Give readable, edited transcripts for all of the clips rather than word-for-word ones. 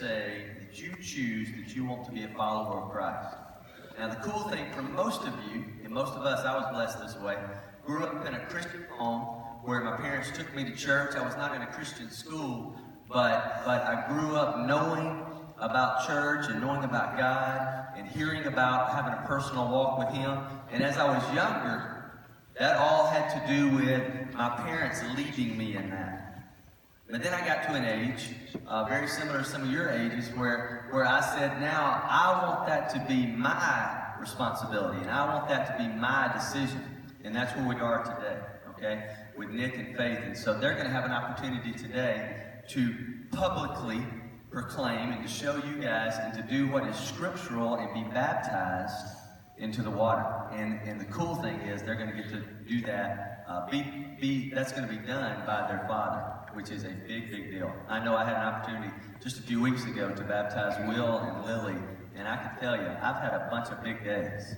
say that you choose that you want to be a follower of Christ. Now, the cool thing for most of you, and most of us, I was blessed this way, grew up in a Christian home where my parents took me to church. I was not in a Christian school, but I grew up knowing about church and knowing about God and hearing about having a personal walk with Him. And as I was younger, that all had to do with my parents leading me in that. But then I got to an age, very similar to some of your ages, where I said, now I want that to be my responsibility, and I want that to be my decision. And that's where we are today, okay, with Nick and Faith. And so they're going to have an opportunity today to publicly proclaim and to show you guys and to do what is scriptural and be baptized into the water. And the cool thing is they're going to get to do that. That's going to be done by their father, which is a big, big deal. I know I had an opportunity just a few weeks ago to baptize Will and Lily, and I can tell you, I've had a bunch of big days.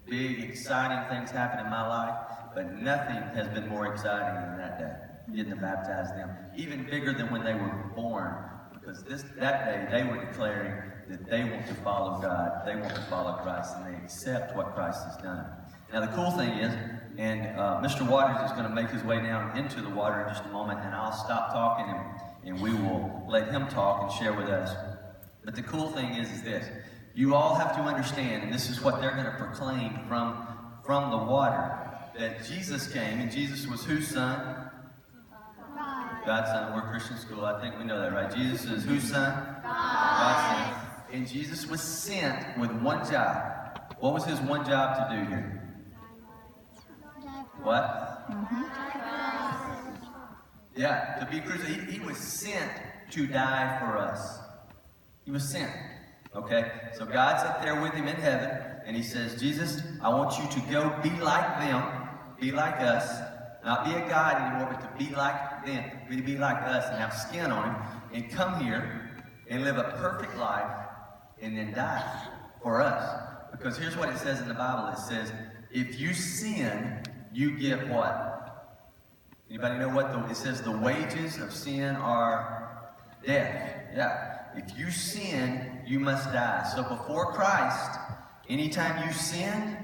Big, exciting things happen in my life, but nothing has been more exciting than that day, getting to baptize them. Even bigger than when they were born, because that day they were declaring that they want to follow God, they want to follow Christ, and they accept what Christ has done. Now the cool thing is, and Mr. Waters is going to make his way down into the water in just a moment, and I'll stop talking and we will let him talk and share with us. But the cool thing is this. You all have to understand, and this is what they're going to proclaim from the water, that Jesus came, and Jesus was whose son? God's son. We're a Christian school. I think we know that, right? Jesus is whose son? God's son. And Jesus was sent with one job. What was his one job to do here? What? Yeah, to be crucified. He was sent to die for us. He was sent. Okay? So God's up there with him in heaven, and he says, Jesus, I want you to go be like them, be like us, not be a God anymore, but to be like them, be like us and have skin on him, and come here and live a perfect life and then die for us. Because here's what it says in the Bible. It says, if you sin, you get what? Anybody know what it says? The wages of sin are death. Yeah. If you sin, you must die. So before Christ, anytime you sinned,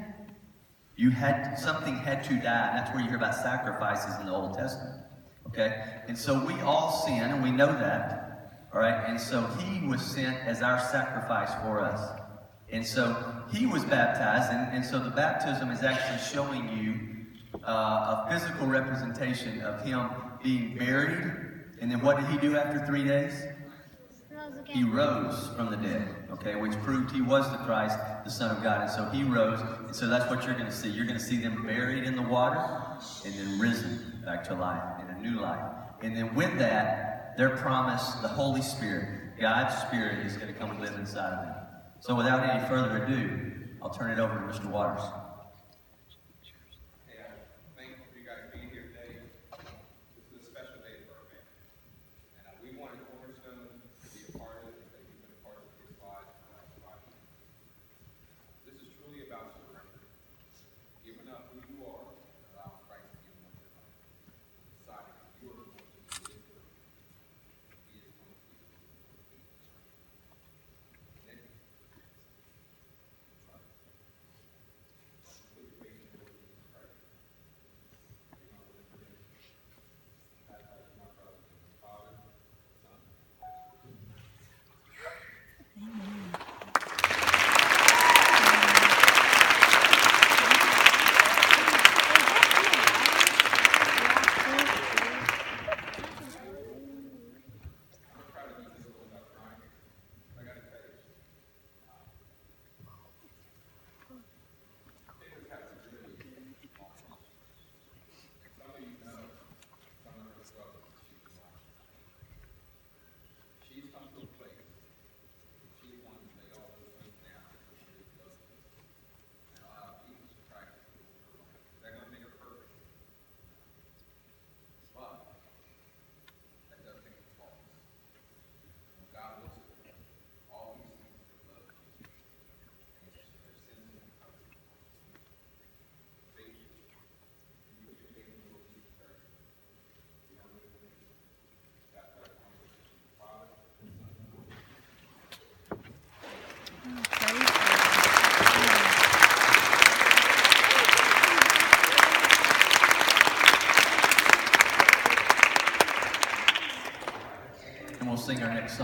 something had to die. That's where you hear about sacrifices in the Old Testament. Okay? And so we all sin, and we know that. All right? And so he was sent as our sacrifice for us. And so he was baptized, and so the baptism is actually showing you a physical representation of him being buried. And then what did he do after 3 days? He rose from the dead, okay, which proved he was the Christ, the Son of God. And so he rose, and so that's what you're going to see. You're going to see them buried in the water and then risen back to life, in a new life. And then with that, they're promised the Holy Spirit. God's Spirit is going to come and live inside of them. So without any further ado, I'll turn it over to Mr. Waters. Hey, thank you for you guys being here today. This is a special day for our family. And we wanted Cornerstone to be a part of it, that you've been a part of his lives for the last 5 years. This is truly about surrender. Giving up who you are and allowing Christ to give you what you're not. Deciding that you are going to live for him. He is going to be. sing our next song.